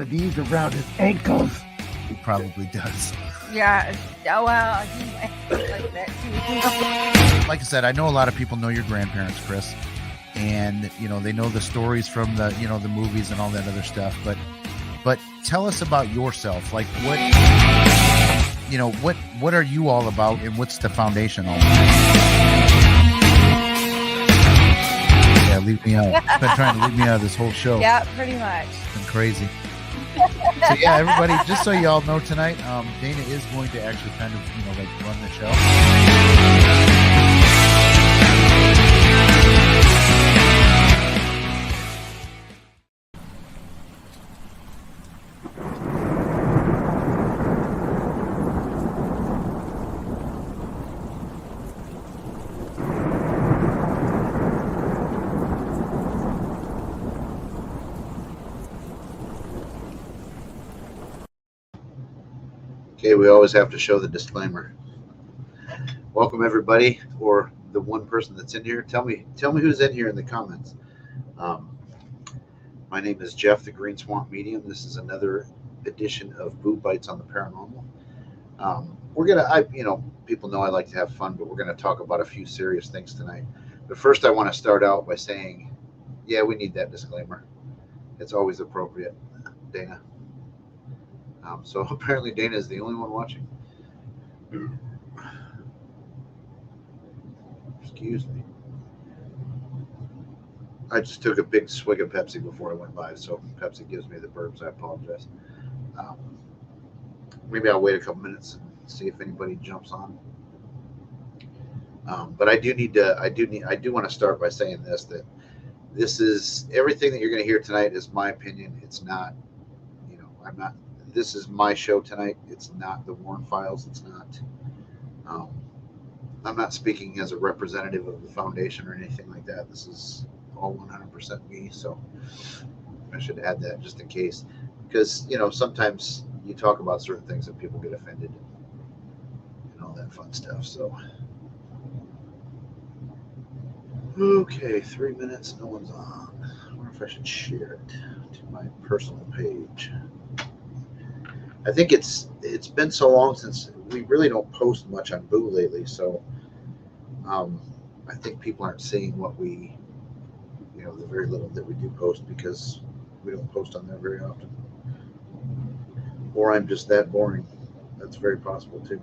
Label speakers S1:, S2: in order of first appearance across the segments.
S1: these around his ankles. He probably does.
S2: Yeah. Oh, well, he might like that too.
S1: Like I said, I know a lot of people know your grandparents, Chris, and they know the stories from the the movies and all that other stuff. But tell us about yourself. Like what are you all about, and what's the foundation all about? Yeah, leave me out. It's been trying to leave me out of this whole show.
S2: Yeah, pretty much.
S1: It's been crazy. So yeah, everybody, just so you all know tonight, Dana is going to actually kind of run the show. Okay, we always have to show the disclaimer. Welcome everybody, or the one person that's in here. Tell me who's in here in the comments. My name is Jeff, the Green Swamp Medium. This is another edition of Boo Bites on the Paranormal. People know I like to have fun, but we're gonna talk about a few serious things tonight. But first, I want to start out by saying, yeah, we need that disclaimer. It's always appropriate, Dana. So apparently Dana is the only one watching. Excuse me. I just took a big swig of Pepsi before I went live, so Pepsi gives me the burps. I apologize. Maybe I'll wait a couple minutes and see if anybody jumps on. But I do want to start by saying that this is everything that you're going to hear tonight is my opinion. It's not, this is my show tonight. It's not the Warren Files. It's not, I'm not speaking as a representative of the foundation or anything like that. This is all 100% me. So I should add that just in case, because, sometimes you talk about certain things and people get offended and all that fun stuff. So, okay, 3 minutes. No one's on. I wonder if I should share it to my personal page. I think it's been so long since we really don't post much on Boo lately, so I think people aren't seeing what we, the very little that we do post, because we don't post on there very often. Or I'm just that boring. That's very possible too.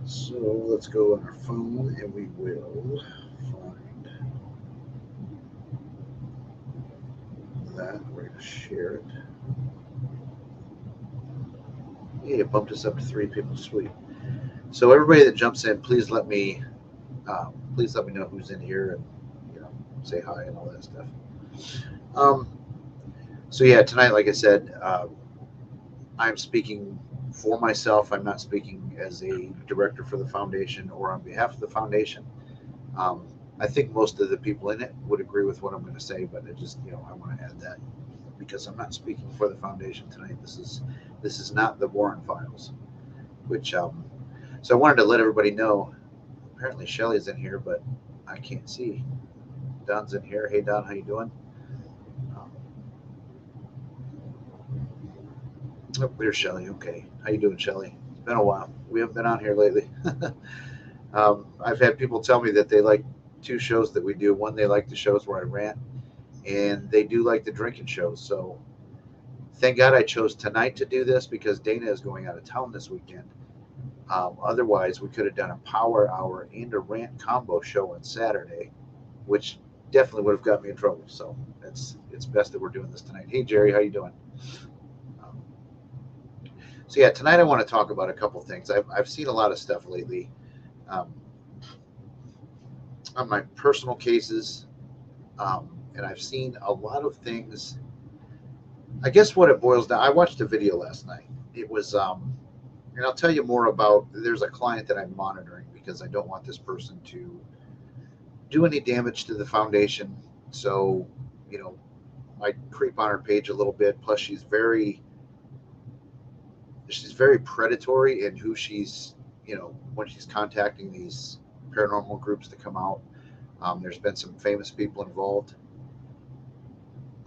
S1: So let's go on our phone and we will find that. We're going to share it. Yeah, it bumped us up to 3 people. Sweet. So everybody that jumps in, please let me know who's in here and say hi and all that stuff. So yeah, tonight, like I said, I'm speaking for myself. I'm not speaking as a director for the foundation or on behalf of the foundation. I think most of the people in it would agree with what I'm going to say, but I just I want to add that, because I'm not speaking for the foundation tonight. This is not the Warren Files, which so I wanted to let everybody know. Apparently Shelly's in here, but I can't see. Don's in here. Hey Don, how you doing? Oh, there's Shelly. Okay, how you doing, Shelly? It's been a while. We haven't been on here lately. I've had people tell me that they like 2 shows that we do. One, they like the shows where I rant, and they do like the drinking shows. So thank God I chose tonight to do this, because Dana is going out of town this weekend. Otherwise, we could have done a power hour and a rant combo show on Saturday, which definitely would have got me in trouble. So it's best that we're doing this tonight. Hey Jerry, how you doing? So yeah, tonight I want to talk about a couple things. I've seen a lot of stuff lately on my personal cases, and I've seen a lot of things. I guess what it boils down, I watched a video last night. It was, and I'll tell you more about, there's a client that I'm monitoring because I don't want this person to do any damage to the foundation. So, I creep on her page a little bit. Plus she's very predatory in who she's, when she's contacting these paranormal groups to come out. There's been some famous people involved.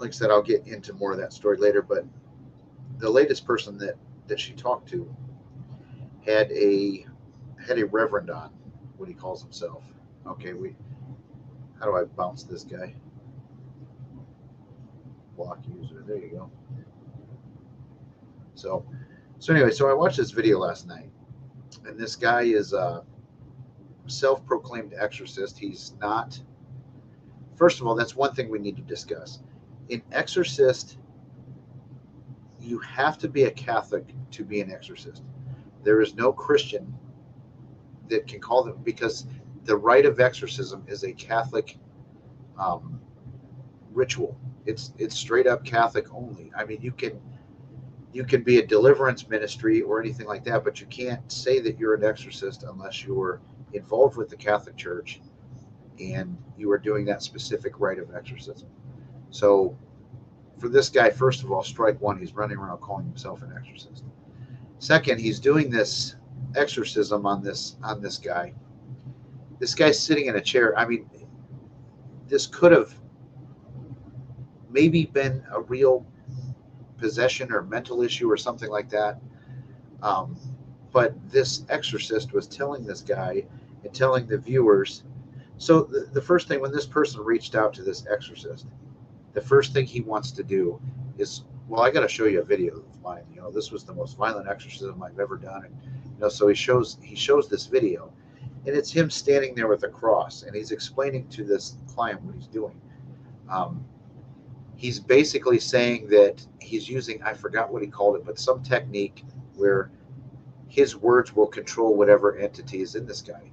S1: like I said, I'll get into more of that story later. But the latest person that she talked to had a reverend on, what he calls himself. Okay, how do I bounce this guy? Block user. There you go. So anyway, so I watched this video last night, and this guy is a self-proclaimed exorcist. He's not. First of all, that's one thing we need to discuss. In exorcist, you have to be a Catholic to be an exorcist. There is no Christian that can call them, because the rite of exorcism is a Catholic ritual. It's straight up Catholic only. I mean, you can be a deliverance ministry or anything like that, but you can't say that you're an exorcist unless you're involved with the Catholic Church and you are doing that specific rite of exorcism. So for this guy, first of all, strike one, he's running around calling himself an exorcist. Second, he's doing this exorcism on this guy. This guy's sitting in a chair. I mean, this could have maybe been a real possession or mental issue or something like that. But this exorcist was telling this guy and telling the viewers. So the first thing, when this person reached out to this exorcist, the first thing he wants to do is, well, I got to show you a video of mine. This was the most violent exorcism I've ever done. And, so he shows this video, and it's him standing there with a cross, and he's explaining to this client what he's doing. He's basically saying that he's using, I forgot what he called it, but some technique where his words will control whatever entity is in this guy.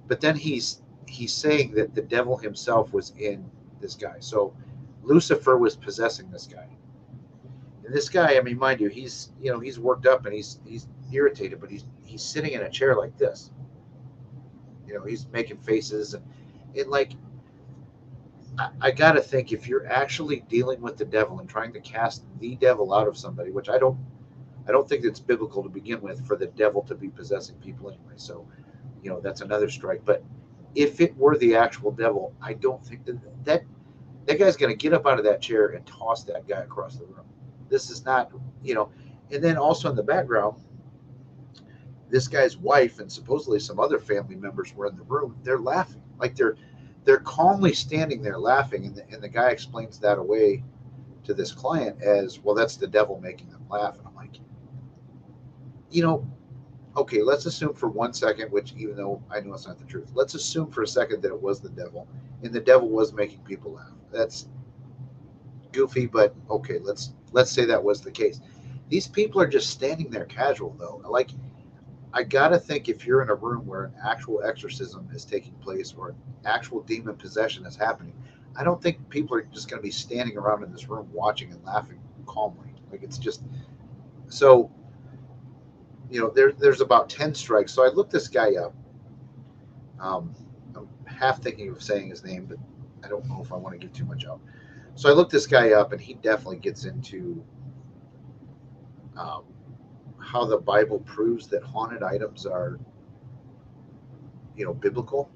S1: But then he's saying that the devil himself was in this guy. So Lucifer was possessing this guy. And this guy, I mean, mind you, he's worked up and he's irritated, but he's sitting in a chair like this. He's making faces and like, I got to think, if you're actually dealing with the devil and trying to cast the devil out of somebody, which I don't think it's biblical to begin with for the devil to be possessing people anyway. So, that's another strike. But if it were the actual devil, I don't think that guy's going to get up out of that chair and toss that guy across the room. This is not, and then also in the background, this guy's wife and supposedly some other family members were in the room. They're laughing, like they're calmly standing there laughing, and the guy explains that away to this client as, well, that's the devil making them laugh. And I'm like, okay, let's assume for 1 second, which even though I know it's not the truth, let's assume for a second that it was the devil, and the devil was making people laugh. That's goofy, but okay, let's say that was the case. These people are just standing there casual, though. Like, I gotta think, if you're in a room where an actual exorcism is taking place or an actual demon possession is happening, I don't think people are just going to be standing around in this room watching and laughing calmly. Like, it's just so. There's about 10 strikes. So I looked this guy up. I'm half thinking of saying his name, but I don't know if I want to give too much out. So I looked this guy up, and he definitely gets into how the Bible proves that haunted items are, biblical,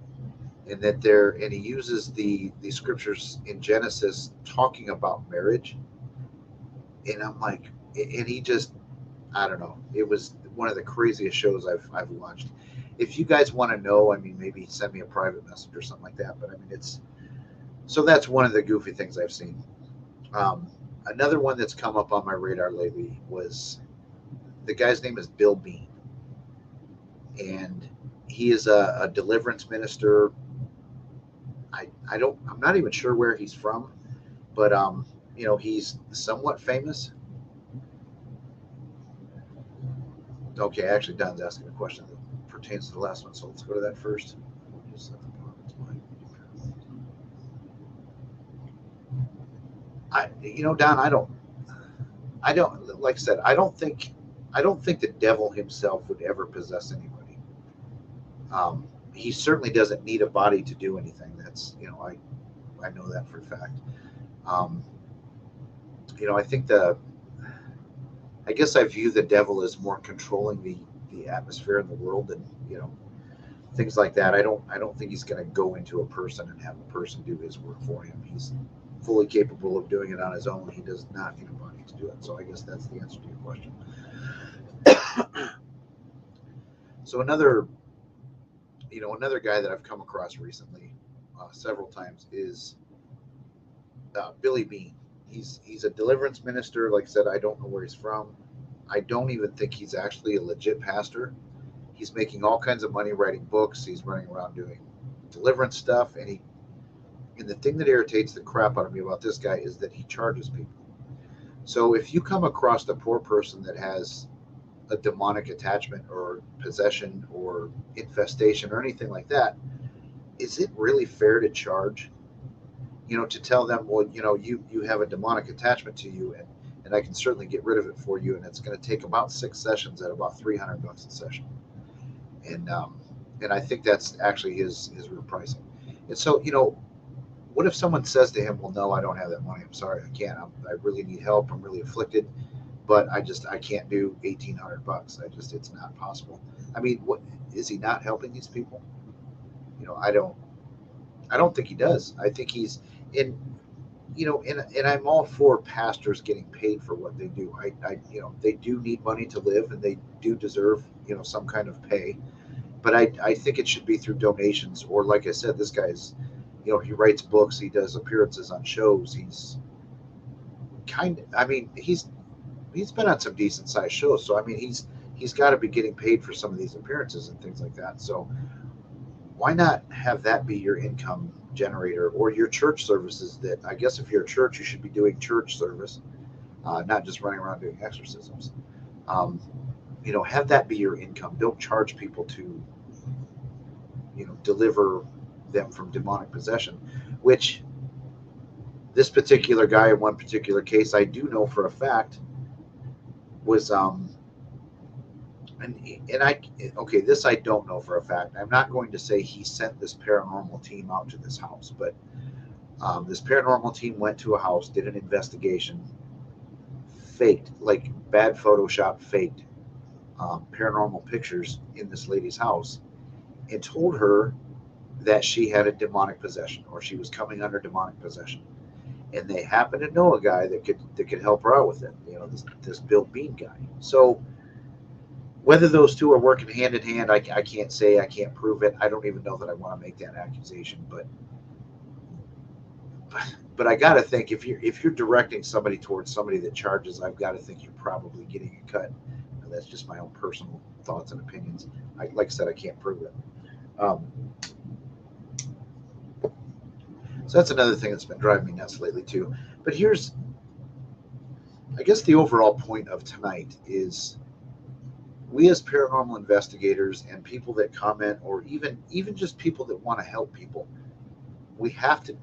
S1: and that and he uses the scriptures in Genesis talking about marriage. And I'm like, and he just, I don't know. It was one of the craziest shows I've watched. If you guys want to know, I mean, maybe send me a private message or something like that. But I mean, so that's one of the goofy things I've seen. Another one that's come up on my radar lately was, the guy's name is Bill Bean, and he is a deliverance minister. I'm not even sure where he's from, but he's somewhat famous. Okay, actually, Don's asking a question that pertains to the last one, so let's go to that first. Don, I don't, like I said, I don't think the devil himself would ever possess anybody. He certainly doesn't need a body to do anything. That's, I know that for a fact. I think I guess I view the devil as more controlling the atmosphere in the world, and things like that. I don't think he's going to go into a person and have a person do his work for him. fully capable of doing it on his own. He does not need a body to do it. So I guess that's the answer to your question. So another guy that I've come across recently, several times, is Billy Bean. He's a deliverance minister. Like I said, I don't know where he's from. I don't even think he's actually a legit pastor. He's making all kinds of money writing books. He's running around doing deliverance stuff, and the thing that irritates the crap out of me about this guy is that he charges people. So if you come across a poor person that has a demonic attachment or possession or infestation or anything like that, is it really fair to charge? To tell them, well, you have a demonic attachment to you, and I can certainly get rid of it for you, and it's going to take about 6 sessions at about $300 a session, and I think that's actually his real pricing. And so, what if someone says to him, well, no, I don't have that money. I'm sorry, I can't. I really need help. I'm really afflicted, but I can't do $1,800. It's not possible. I mean, what is he not helping these people? I don't think he does. I think he's in, and I'm all for pastors getting paid for what they do. They do need money to live, and they do deserve, some kind of pay. But I think it should be through donations, or like I said, this guy's, he writes books, he does appearances on shows. He's been on some decent sized shows, so I mean, he's got to be getting paid for some of these appearances and things like that. So why not have that be your income generator, or your church services? That, I guess, if you're a church, you should be doing church service, not just running around doing exorcisms. Um, have that be your income. Don't charge people to, deliver them from demonic possession, which this particular guy in one particular case, I do know for a fact, was and I okay, this I don't know for a fact. I'm not going to say he sent this paranormal team out to this house, but this paranormal team went to a house, did an investigation, faked, like bad Photoshop, faked paranormal pictures in this lady's house, and told her that she had a demonic possession, or she was coming under demonic possession. And they happened to know a guy that could help her out with it. This Bill Bean guy. So whether those two are working hand in hand, I can't say. I can't prove it. I don't even know that I want to make that accusation. But I got to think, if you're directing somebody towards somebody that charges, I've got to think you're probably getting a cut. That's just my own personal thoughts and opinions. Like I said, I can't prove it. So that's another thing that's been driving me nuts lately too. But here's, I guess, the overall point of tonight is, we as paranormal investigators and people that comment, or even just people that want to help people, we have to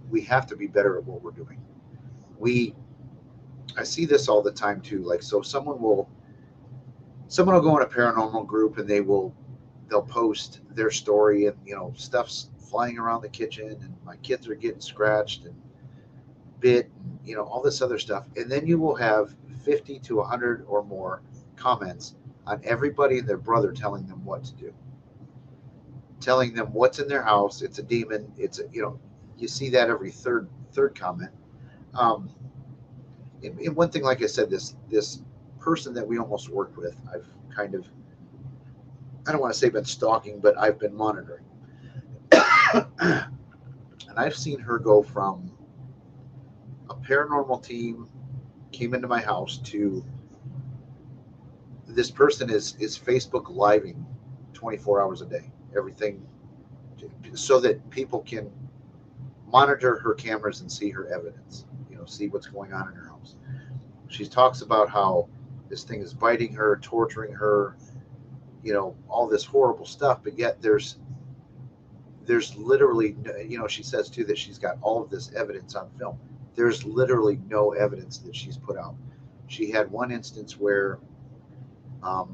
S1: be better at what we're doing. I see this all the time too. Like, so someone will go in a paranormal group, and they'll post their story, and stuff's flying around the kitchen, and my kids are getting scratched and bit, and all this other stuff. And then you will have 50 to 100 or more comments on everybody and their brother telling them what to do, telling them what's in their house. It's a demon. You see that every third comment. And one thing, like I said, this person that we almost worked with, I've kind of, I don't want to say been stalking, but I've been monitoring. And I've seen her go from a paranormal team came into my house to this person is Facebook living 24 hours a day, everything, so that people can monitor her cameras and see her evidence, see what's going on in her house. She talks about how this thing is biting her, torturing her, all this horrible stuff, but yet there's literally, she says too that she's got all of this evidence on film. There's literally no evidence that she's put out. She had one instance where a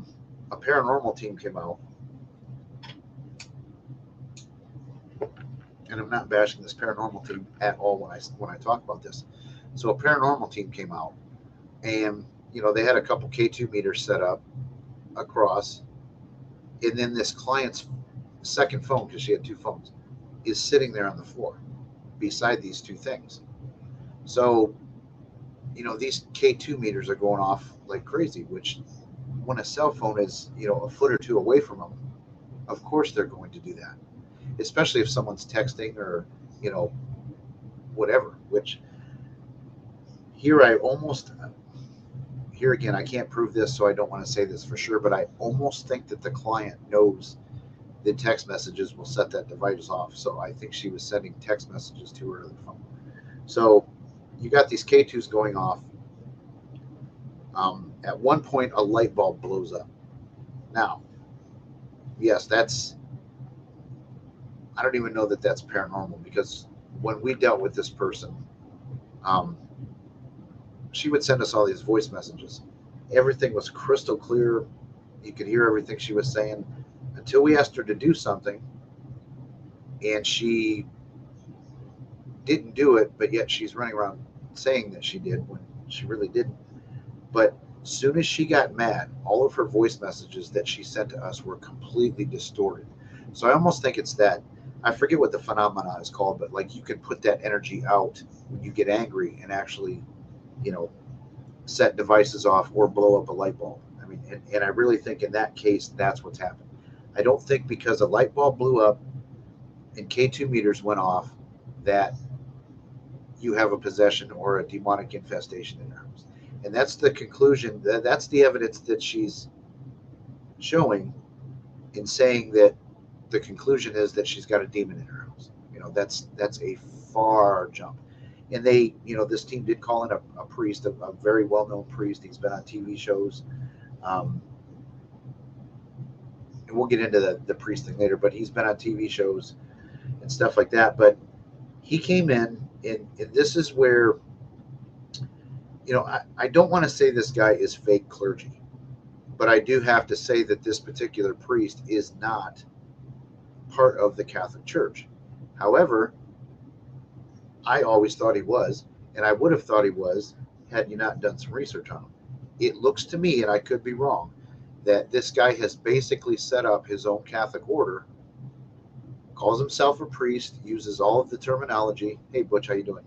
S1: paranormal team came out, and I'm not bashing this paranormal team at all when I talk about this. So a paranormal team came out, and they had a couple K2 meters set up across, and then this client's second phone, because she had two phones, is sitting there on the floor beside these two things. So, these K2 meters are going off like crazy, which when a cell phone is, a foot or two away from them, of course they're going to do that, especially if someone's texting or, you know, whatever, which here I almost, here again, I can't prove this, so I don't want to say this for sure, but I almost think that the client knows the text messages will set that device off. So I think she was sending text messages to her other phone. So you got these K2s going off. At one point, a light bulb blows up. Now, yes, I don't even know that that's paranormal because when we dealt with this person, um, she would send us all these voice messages. Everything was crystal clear. You could hear everything she was saying until we asked her to do something, and she didn't do it, but yet she's running around saying that she did when she really didn't. But as soon as she got mad, all of her voice messages that she sent to us were completely distorted. So I almost think it's that. I forget what the phenomenon is called, but like you can put that energy out when you get angry and actually, you know, set devices off or blow up a light bulb. I mean, and I really think in that case, that's what's happened. I don't think because a light bulb blew up and K2 meters went off that you have a possession or a demonic infestation in your house. And that's the conclusion, that's the evidence that she's showing in saying that the conclusion is that she's got a demon in her house. That's a far jump. And they, this team did call in a priest, a very well-known priest. He's been on TV shows. Um, and we'll get into the priest thing later, but he's been on TV shows and stuff like that. But he came in, and this is where, I don't want to say this guy is fake clergy, but I do have to say that this particular priest is not part of the Catholic Church. However, I always thought he was, and I would have thought he was had you not done some research on him. It looks to me, and I could be wrong, that this guy has basically set up his own Catholic order, calls himself a priest, uses all of the terminology. Hey, Butch, how you doing?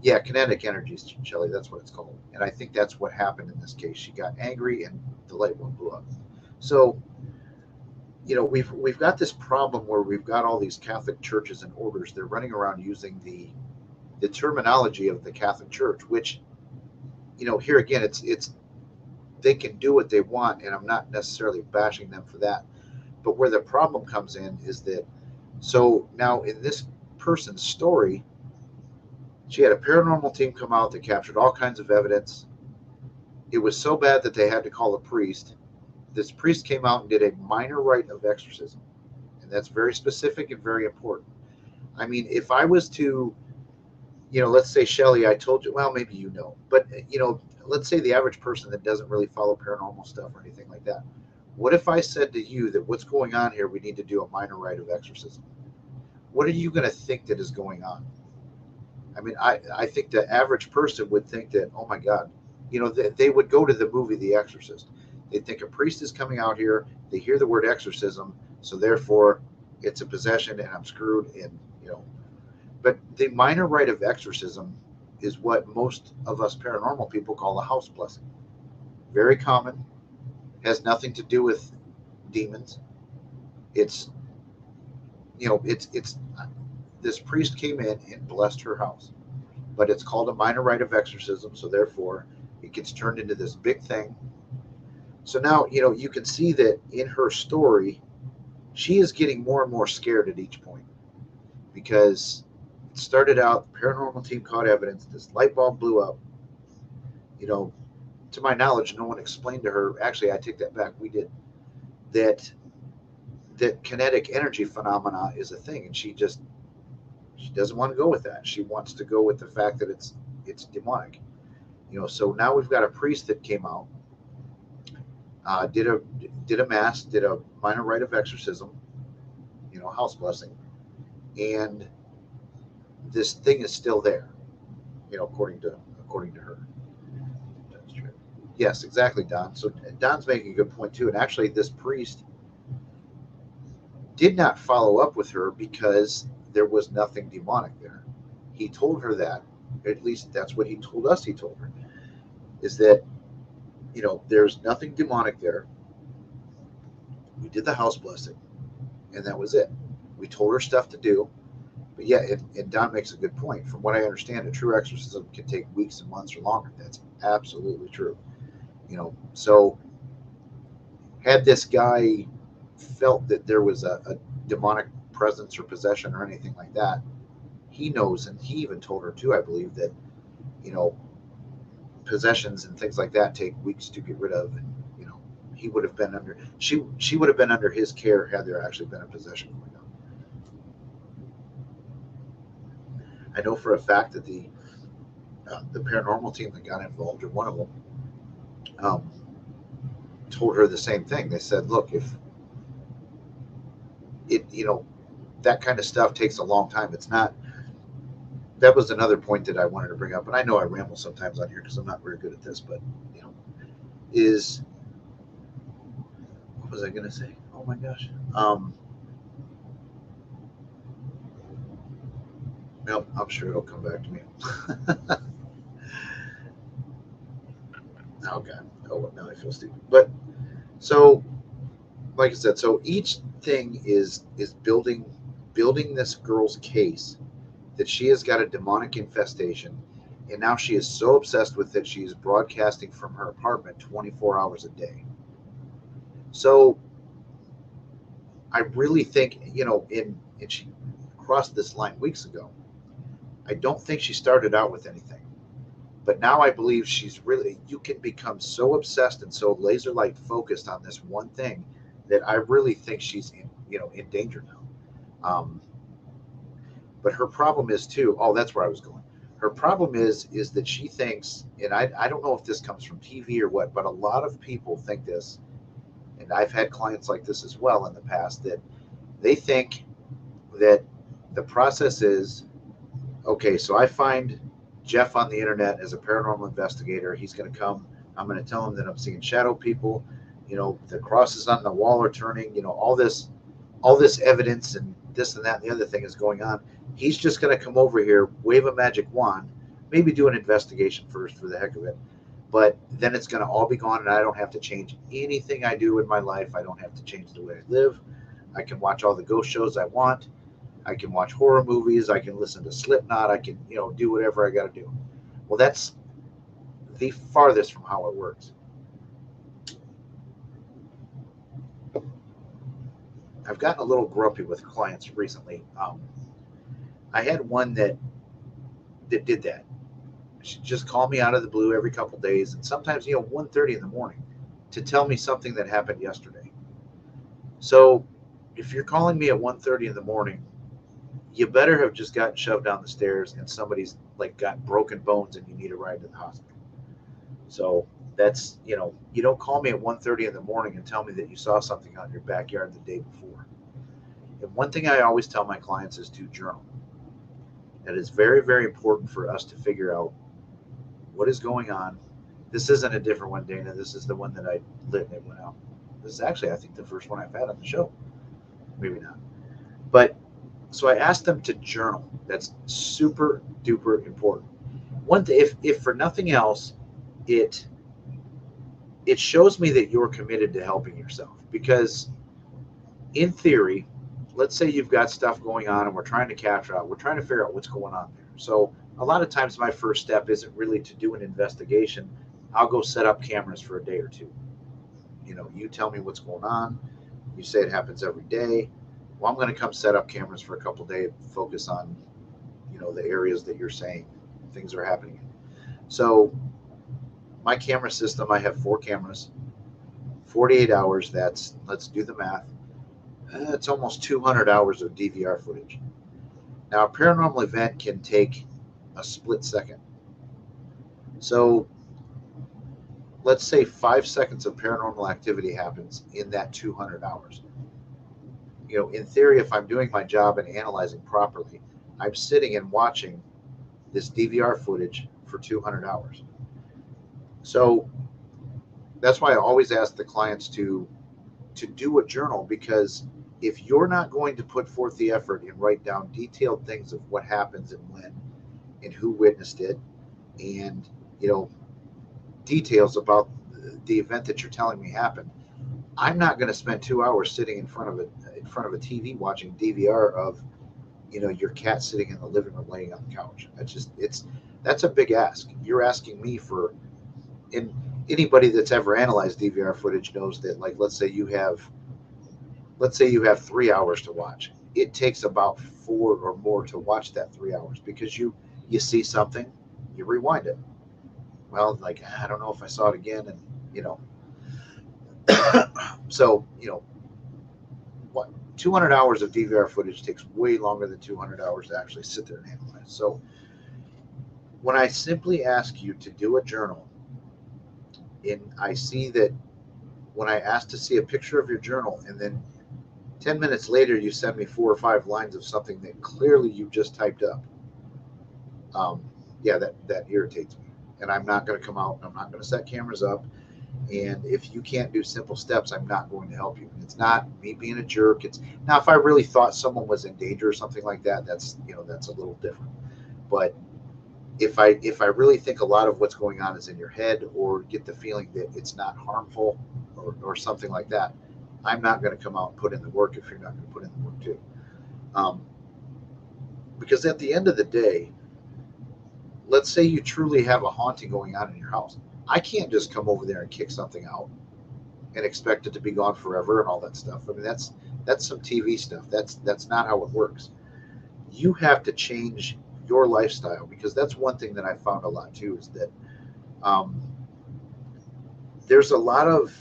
S1: Yeah, kinetic energies, Shelley, that's what it's called. And I think that's what happened in this case. She got angry and the light bulb blew up. So, we've got this problem where we've got all these Catholic churches and orders. They're running around using the terminology of the Catholic Church, which, here again, it's they can do what they want, and I'm not necessarily bashing them for that. But where the problem comes in is that, so now in this person's story, she had a paranormal team come out that captured all kinds of evidence. It was so bad that they had to call a priest. This priest came out and did a minor rite of exorcism. And that's very specific and very important. I mean, if I was to, let's say, Shelley, I told you, well, maybe but, let's say the average person that doesn't really follow paranormal stuff or anything like that. What if I said to you that what's going on here, we need to do a minor rite of exorcism? What are you going to think that is going on? I mean, I think the average person would think that, oh my God, they would go to the movie The Exorcist. They think a priest is coming out here. They hear the word exorcism, so therefore it's a possession and I'm screwed. But the minor rite of exorcism is what most of us paranormal people call a house blessing. Very common, has nothing to do with demons. It's, it's this priest came in and blessed her house, but it's called a minor rite of exorcism, so therefore it gets turned into this big thing. So now, you can see that in her story, she is getting more and more scared at each point because it started out, the paranormal team caught evidence, this light bulb blew up. To my knowledge, no one explained to her, actually, I take that back, we did, that kinetic energy phenomena is a thing, and she doesn't want to go with that. She wants to go with the fact that it's demonic. So now we've got a priest that came out, did a mass, did a minor rite of exorcism, house blessing, and this thing is still there, according to her. That's true. Yes, exactly, Don. So Don's making a good point too. And actually, this priest did not follow up with her because there was nothing demonic there. He told her that, at least that's what he told us. He told her is that there's nothing demonic there. We did the house blessing, and that was it. We told her stuff to do. But yeah, and Don makes a good point. From what I understand, a true exorcism can take weeks and months or longer. That's absolutely true. So had this guy felt that there was a demonic presence or possession or anything like that, he knows, and he even told her too, I believe, that you know possessions and things like that take weeks to get rid of, and he would have been under she would have been under his care had there actually been a possession going on. I know for a fact that the paranormal team that got involved, or one of them, um, told her the same thing. They said, "Look, if it that kind of stuff takes a long time. It's not." That was another point that I wanted to bring up, and I know I ramble sometimes on here because I'm not very good at this, but is what was I going to say? Oh my gosh. Well, I'm sure it'll come back to me. Oh God. Oh, now I feel stupid. But so, like I said, so each thing is building this girl's case that she has got a demonic infestation, and now she is so obsessed with it she is broadcasting from her apartment 24 hours a day. So I really think and she crossed this line weeks ago. I don't think she started out with anything, but now I believe she's really. You can become so obsessed and so laser light focused on this one thing that I really think she's in danger now. But her problem is too. Oh, that's where I was going. Her problem is that she thinks, and I don't know if this comes from TV or what, but a lot of people think this, and I've had clients like this as well in the past, that they think that the process is okay. So I find Jeff on the internet as a paranormal investigator. He's going to come. I'm going to tell him that I'm seeing shadow people. The crosses on the wall are turning. All this evidence and this and that and the other thing is going on. He's just going to come over here, wave a magic wand, maybe do an investigation first for the heck of it, but then it's going to all be gone, and I don't have to change anything I do in my life. I don't have to change the way I live. I can watch all the ghost shows I want. I can watch horror movies. I can listen to Slipknot. I can, do whatever I got to do. Well, that's the farthest from how it works. I've gotten a little grumpy with clients recently. I had one that did that. She just called me out of the blue every couple of days, and sometimes 1:30 in the morning, to tell me something that happened yesterday. So if you're calling me at 1:30 in the morning, you better have just gotten shoved down the stairs and somebody's like got broken bones and you need a ride to the hospital. So that's you don't call me at 1:30 in the morning and tell me that you saw something out in your backyard the day before. And one thing I always tell my clients is to journal. That is very, very important for us to figure out what is going on. This isn't a different one, Dana. This is the one that I lit and it went out. This is actually, I think, the first one I've had on the show. Maybe not. But so I asked them to journal. That's super duper important. One thing, if for nothing else, it shows me that you're committed to helping yourself. Because in theory, let's say you've got stuff going on and we're trying to capture out, we're trying to figure out what's going on there. So a lot of times my first step isn't really to do an investigation. I'll go set up cameras for a day or two. You tell me what's going on. You say it happens every day. Well, I'm going to come set up cameras for a couple of days, focus on, the areas that you're saying things are happening. So my camera system, I have 4 cameras, 48 hours. That's, let's do the math. It's almost 200 hours of DVR footage. Now, a paranormal event can take a split second. So let's say 5 seconds of paranormal activity happens in that 200 hours. In theory, if I'm doing my job and analyzing properly, I'm sitting and watching this DVR footage for 200 hours. So that's why I always ask the clients to do a journal, because if you're not going to put forth the effort and write down detailed things of what happens and when, and who witnessed it, and details about the event that you're telling me happened. I'm not going to spend 2 hours sitting in front of a TV watching DVR of your cat sitting in the living room laying on the couch. That's a big ask. You're asking me for, and anybody that's ever analyzed DVR footage knows that, like, let's say you have 3 hours to watch. It takes about 4 or more to watch that 3 hours, because you see something, you rewind it. Well, like, I don't know if I saw it again, and you know so what 200 hours of DVR footage takes way longer than 200 hours to actually sit there and analyze. So when I simply ask you to do a journal, and I see that when I ask to see a picture of your journal, and then 10 minutes later you send me 4 or 5 lines of something that clearly you just typed up, um, yeah, that irritates me. And I'm not going to come out, I'm not going to set cameras up. And if you can't do simple steps, I'm not going to help you. It's not me being a jerk. It's now, if I really thought someone was in danger or something like that, that's a little different. But if I really think a lot of what's going on is in your head, or get the feeling that it's not harmful, or something like that, I'm not going to come out and put in the work if you're not going to put in the work too. Um, because at the end of the day, let's say you truly have a haunting going on in your house. I can't just come over there and kick something out and expect it to be gone forever and all that stuff. I mean, that's some TV stuff. That's not how it works. You have to change your lifestyle, because that's one thing that I found a lot too, is that um, there's a lot of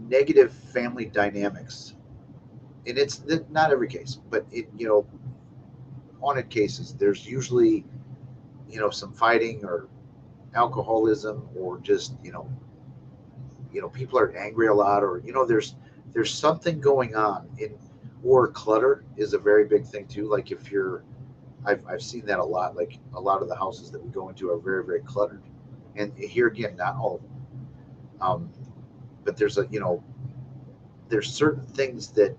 S1: negative family dynamics, and it's not every case, but haunted cases. There's usually some fighting, or alcoholism, or just people are angry a lot, or there's something going on in, or clutter is a very big thing too. Like, if you're I've seen that a lot. Like, a lot of the houses that we go into are very, very cluttered, and here again, not all of them. But there's certain things that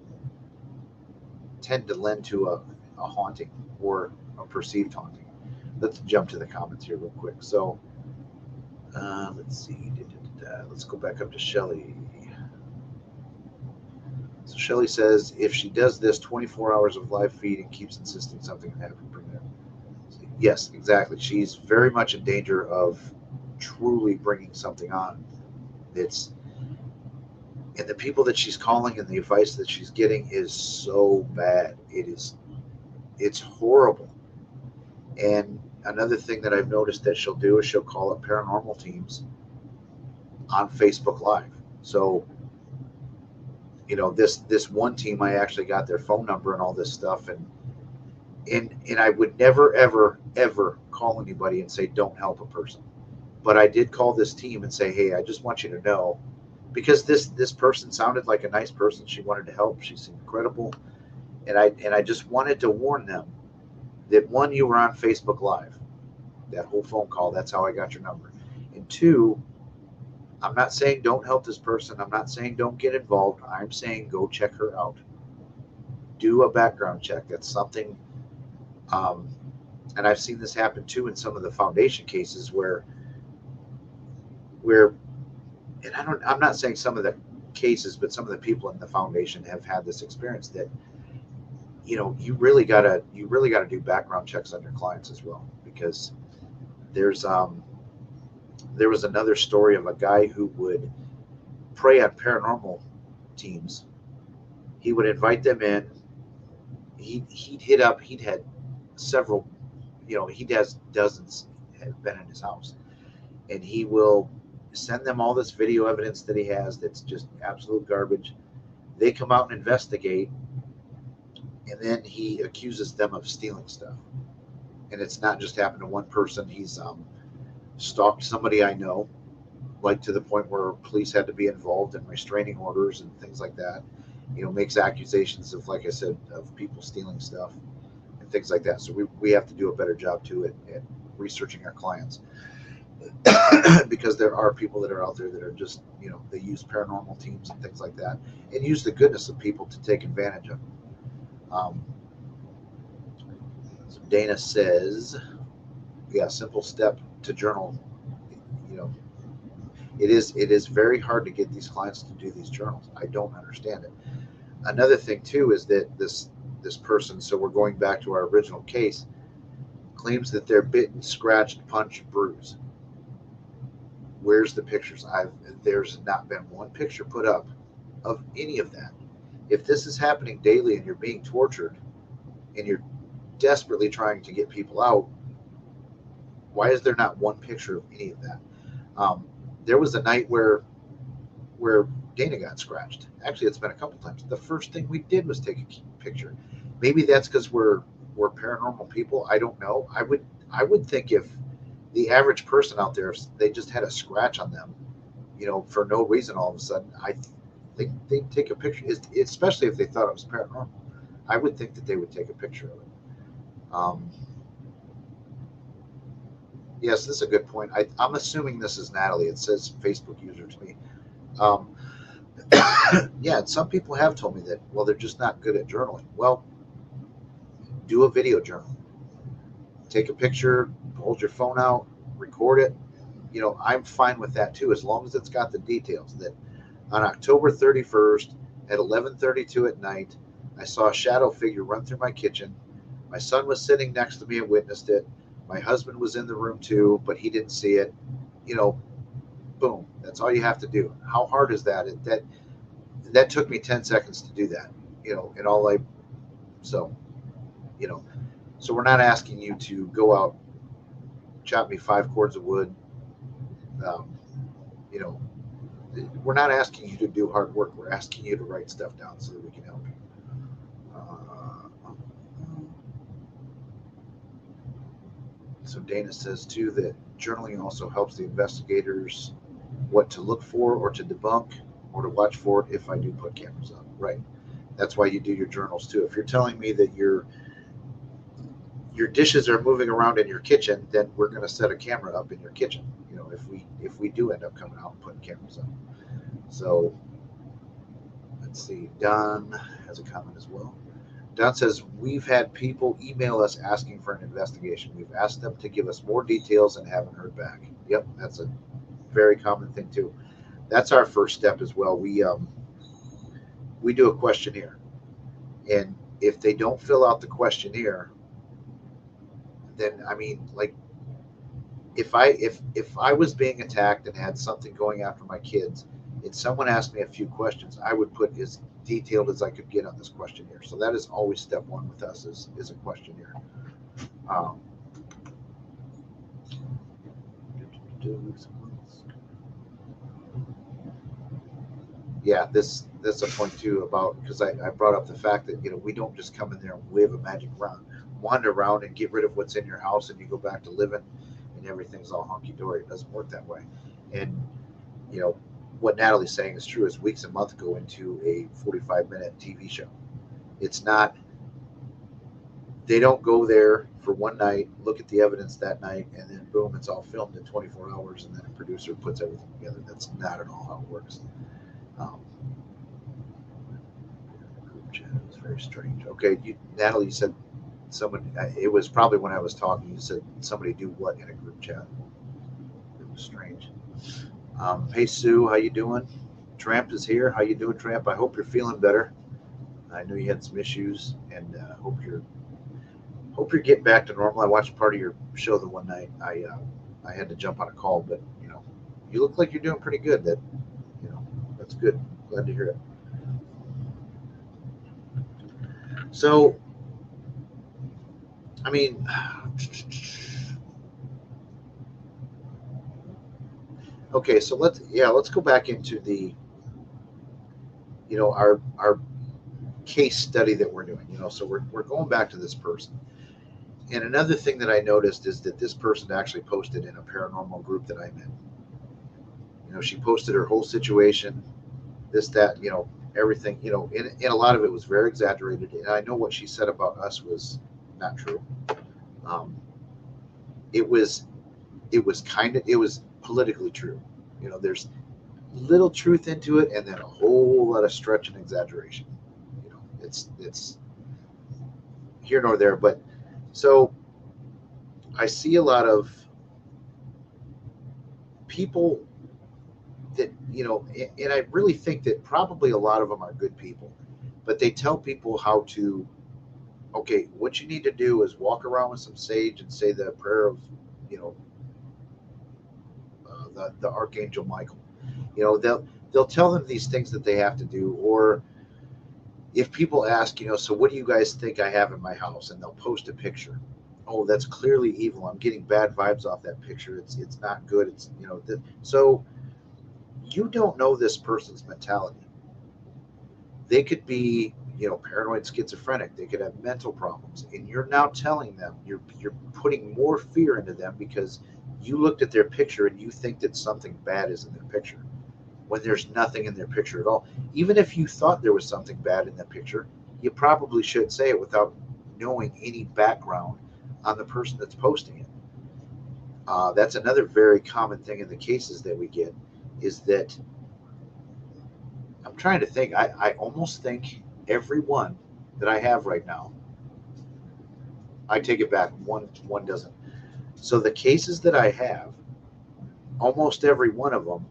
S1: tend to lend to a haunting, or a perceived haunting. Let's jump to the comments here real quick. So let's see. Let's go back up to Shelly. So Shelly says, if she does this 24 hours of live feed and keeps insisting something happened, bring it up. Yes, exactly. She's very much in danger of truly bringing something on. And the people that she's calling, and the advice that she's getting, is so bad. It's horrible. And another thing that I've noticed that she'll do is she'll call up paranormal teams on Facebook Live. So this one team, I actually got their phone number and all this stuff, and I would never, ever, ever call anybody and say don't help a person. But I did call this team and say, hey, I just want you to know, because this person sounded like a nice person. She wanted to help. She seemed credible, and I just wanted to warn them that, one, you were on Facebook Live, that whole phone call. That's how I got your number. And two, I'm not saying don't help this person. I'm not saying don't get involved. I'm saying go check her out. Do a background check. That's something. And I've seen this happen too in some of the foundation cases where, and I'm not saying some of the cases, but some of the people in the foundation have had this experience that, you really gotta do background checks on your clients as well, because there was another story of a guy who would prey on paranormal teams. He would invite them in. He'd had several, he has dozens have been in his house, and he will send them all this video evidence that he has that's just absolute garbage. They come out and investigate, and then he accuses them of stealing stuff. And it's not just happened to one person. He's stalked somebody I know, like, to the point where police had to be involved in restraining orders and things like that. Makes accusations of, like I said, of people stealing stuff and things like that. So we have to do a better job too at researching our clients, because there are people that are out there that are just, they use paranormal teams and things like that, and use the goodness of people to take advantage of them. So Dana says, yeah, simple step to journal. You know, it is very hard to get these clients to do these journals. I don't understand it. Another thing too is that this person, so we're going back to our original case, claims that they're bitten, scratched, punched, bruised. Where's the pictures? There's not been one picture put up of any of that. If this is happening daily and you're being tortured and you're desperately trying to get people out, why is there not one picture of any of that? Um, there was a night where Dana got scratched. Actually, it's been a couple times. The first thing we did was take a picture. Maybe that's because we're paranormal people. I don't know. I would think if the average person out there, if they just had a scratch on them, for no reason, all of a sudden, I think they'd take a picture, especially if they thought it was paranormal. I would think that they would take a picture of it. Um, yes, this is a good point. I'm assuming this is Natalie. It says Facebook user to me. Um, yeah, and some people have told me that, well, they're just not good at journaling. Well, do a video journal. Take a picture, hold your phone out, record it. I'm fine with that too, as long as it's got the details that on October 31st at 11:32 at night, I saw a shadow figure run through my kitchen. My son was sitting next to me and witnessed it. My husband was in the room too, but he didn't see it. You know, boom. That's all you have to do. How hard is that? That took me 10 seconds to do that. And all I so you know so we're not asking you to go out, chop me 5 cords of wood. Um, you know, we're not asking you to do hard work. We're asking you to write stuff down so that we can help you. Uh, so Dana says too that journaling also helps the investigators what to look for or to debunk or to watch for it if I do put cameras up. Right. That's why you do your journals too. If you're telling me that your dishes are moving around in your kitchen, then we're going to set a camera up in your kitchen. If we do end up coming out and putting cameras up. So let's see. Don has a comment as well. Don says, we've had people email us asking for an investigation. We've asked them to give us more details and haven't heard back. Yep, that's a very common thing too. That's our first step as well. We do a questionnaire, and if they don't fill out the questionnaire, then I mean, like, if I was being attacked and had something going after my kids, and someone asked me a few questions, I would put as detailed as I could get on this questionnaire. So that is always step one with us is a questionnaire. Um, yeah, that's a point too about because I brought up the fact that we don't just come in there and wave a magic wand around and get rid of what's in your house and you go back to living and everything's all hunky dory. It doesn't work that way. And you know what Natalie's saying is true. Is weeks and months go into a 45-minute TV show. It's not. They don't go there for one night, look at the evidence that night, and then boom, it's all filmed in 24 hours, and then a producer puts everything together. That's not at all how it works. Um, group chat was very strange. Okay, Natalie, you said someone. It was probably when I was talking. You said somebody do what in a group chat? It was strange. Hey Sue, how you doing? Tramp is here. How you doing, Tramp? I hope you're feeling better. I know you had some issues, and hope you're getting back to normal. I watched part of your show the one night. I had to jump on a call, but you look like you're doing pretty good. That's good. Glad to hear it. So, I mean, okay. So let's go back into the our case study that we're doing. So we're going back to this person. And another thing that I noticed is that this person actually posted in a paranormal group that I'm in. She posted her whole situation, this, that, everything, and a lot of it was very exaggerated. And I know what she said about us was not true. Um, it was, it was politically true. There's little truth into it, and then a whole lot of stretch and exaggeration. It's here nor there. But so I see a lot of people that, and I really think that probably a lot of them are good people, but they tell people how to, okay, what you need to do is walk around with some sage and say the prayer of, you know, the Archangel Michael. They'll tell them these things that they have to do, or if people ask, so what do you guys think I have in my house, and they'll post a picture. Oh, that's clearly evil. I'm getting bad vibes off that picture. It's not good. It's so you don't know this person's mentality. They could be, paranoid schizophrenic. They could have mental problems, and you're now telling them, you're putting more fear into them because you looked at their picture and you think that something bad is in their picture when there's nothing in their picture at all. Even if you thought there was something bad in that picture, you probably should say it without knowing any background on the person that's posting it. That's another very common thing in the cases that we get, is that I'm trying to think. I almost think every one that I have right now, I take it back. One doesn't. So the cases that I have, almost every one of them,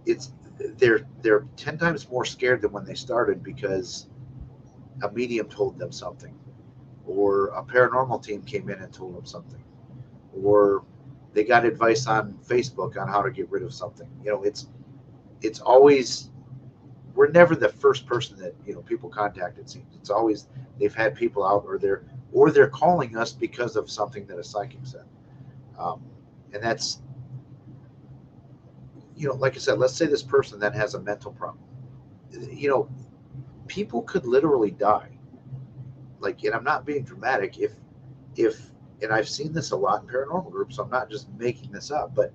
S1: it's they're 10 times more scared than when they started because a medium told them something, or a paranormal team came in and told them something, or they got advice on Facebook on how to get rid of something. It's always, we're never the first person that people contact. It seems it's always they've had people out, or they're calling us because of something that a psychic said, and that's, like I said, let's say this person then has a mental problem. People could literally die. Like, and I'm not being dramatic. If and I've seen this a lot in paranormal groups, so I'm not just making this up, but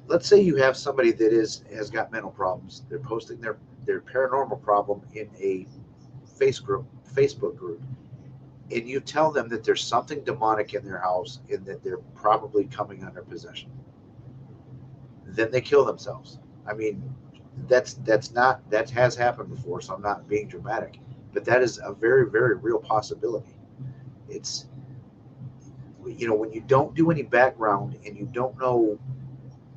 S1: let's say you have somebody that has got mental problems. They're posting their paranormal problem in a Facebook group, and you tell them that there's something demonic in their house and that they're probably coming under possession. Then they kill themselves. I mean, that has happened before, so I'm not being dramatic, but that is a very, very real possibility. It's, when you don't do any background and you don't know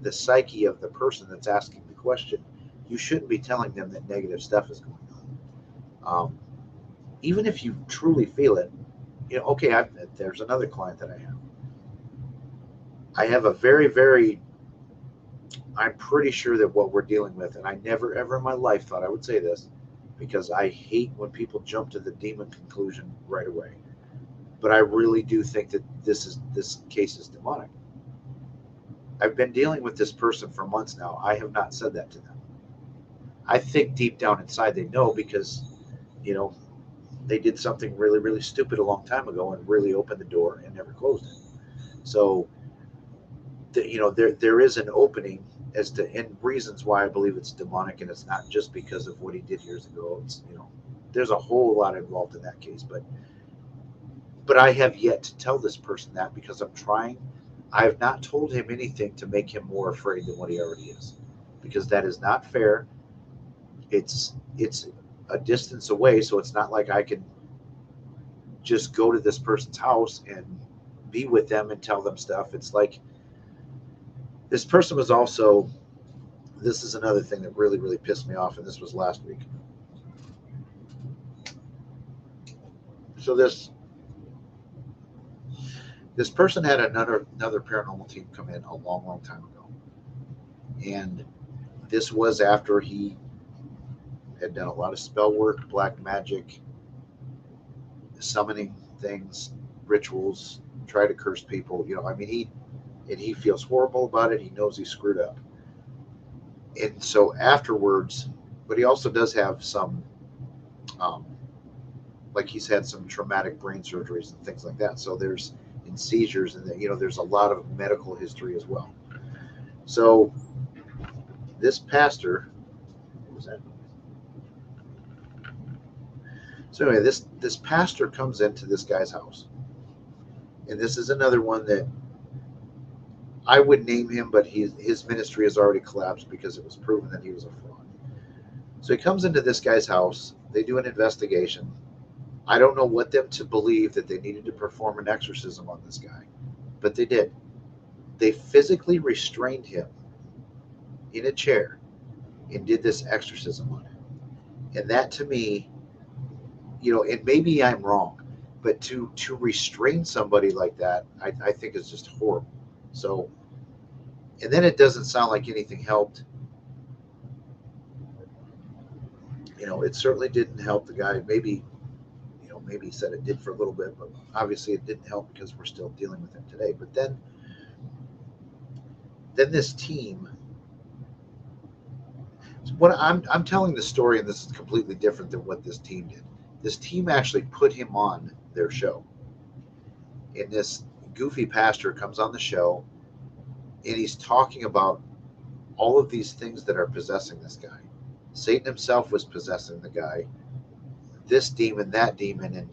S1: the psyche of the person that's asking the question, you shouldn't be telling them that negative stuff is going on. Even if you truly feel it, okay, there's another client that I have. I have a very, very, I'm pretty sure that what we're dealing with, and I never ever in my life thought I would say this, because I hate when people jump to the demon conclusion right away. But I really do think that this case is demonic. I've been dealing with this person for months now. I have not said that to them. I think deep down inside they know, because, they did something really, really stupid a long time ago and really opened the door and never closed it. So, there is an opening as to, and reasons why I believe it's demonic, and it's not just because of what he did years ago. It's, there's a whole lot involved in that case, but I have yet to tell this person that, because I'm trying. I have not told him anything to make him more afraid than what he already is, because that is not fair. It's a distance away, so it's not like I can just go to this person's house and be with them and tell them stuff. It's like, this person was also, this is another thing that really, really pissed me off, and this was last week. So this person had another paranormal team come in a long, long time ago, and this was after he had done a lot of spell work, black magic, summoning things, rituals, try to curse people. I mean, he feels horrible about it. He knows he screwed up. And so afterwards, but he also does have some, like, he's had some traumatic brain surgeries and things like that. So there's, and seizures, and there's a lot of medical history as well. So this pastor, what was that? So anyway, this pastor comes into this guy's house, and this is another one that I would name him, but his ministry has already collapsed because it was proven that he was a fraud. So he comes into this guy's house. They do an investigation. I don't know what them to believe that they needed to perform an exorcism on this guy, but they did. They physically restrained him in a chair and did this exorcism on him. And that to me, and maybe I'm wrong, but to restrain somebody like that, I think is just horrible. So, and then it doesn't sound like anything helped. It certainly didn't help the guy. Maybe he said it did for a little bit, but obviously it didn't help because we're still dealing with him today. But then this team, what I'm telling the story, and this is completely different than what this team did. This team actually put him on their show, and this goofy pastor comes on the show, and he's talking about all of these things that are possessing this guy. Satan himself was possessing the guy, this demon, that demon, and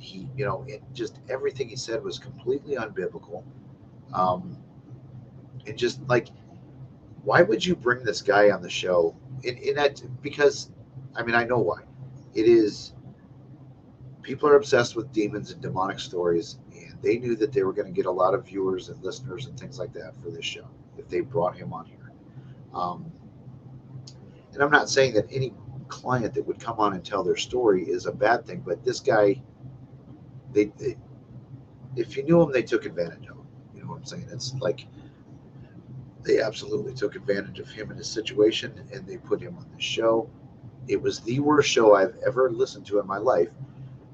S1: it just everything he said was completely unbiblical. And just like, why would you bring this guy on the show? In that, because, I mean, I know why. It is, people are obsessed with demons and demonic stories, and they knew that they were going to get a lot of viewers and listeners and things like that for this show if they brought him on here. And I'm not saying that any client that would come on and tell their story is a bad thing, but this guy, they if you knew him, they took advantage of him. You know what I'm saying? It's like they absolutely took advantage of him in his situation, and they put him on the show. It was the worst show I've ever listened to in my life.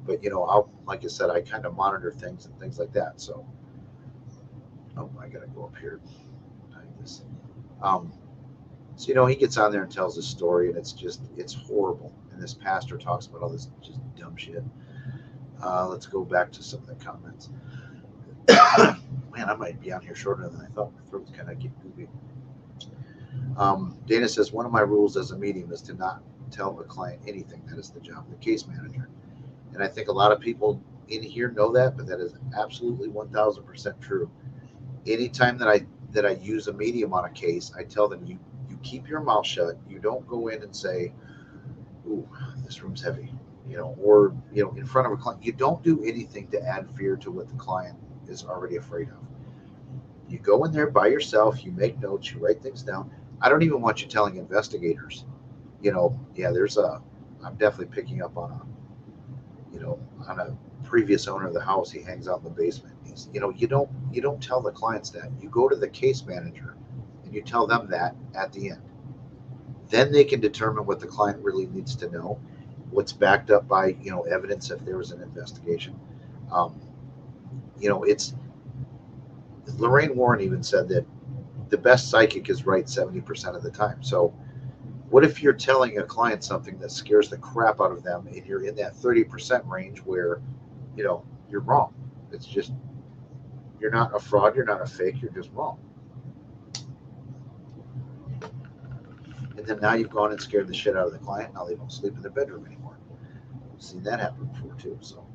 S1: But like I said, I kind of monitor things and things like that. So, I gotta go up here. So he gets on there and tells his story, and it's horrible. And this pastor talks about all this just dumb shit. Let's go back to some of the comments. Man, I might be on here shorter than I thought. My throat's kind of getting goofy. Dana says, one of my rules as a medium is to not tell a client anything. That is the job of the case manager. And I think a lot of people in here know that, but that is absolutely 1000% true. Anytime that I use a medium on a case, I tell them, you keep your mouth shut. You don't go in and say, ooh, this room's heavy, or in front of a client. You don't do anything to add fear to what the client is already afraid of. You go in there by yourself, you make notes, you write things down. I don't even want you telling investigators, I'm definitely picking up on a previous owner of the house. He hangs out in the basement. You don't tell the clients that. You go to the case manager and you tell them that at the end. Then they can determine what the client really needs to know, what's backed up by evidence if there was an investigation. It's Lorraine Warren even said that the best psychic is right 70% of the time. So what if you're telling a client something that scares the crap out of them, and you're in that 30% range where you're wrong? It's just, you're not a fraud, you're not a fake, you're just wrong. And then now you've gone and scared the shit out of the client. Now they don't sleep in their bedroom anymore. I've seen that happen before too. So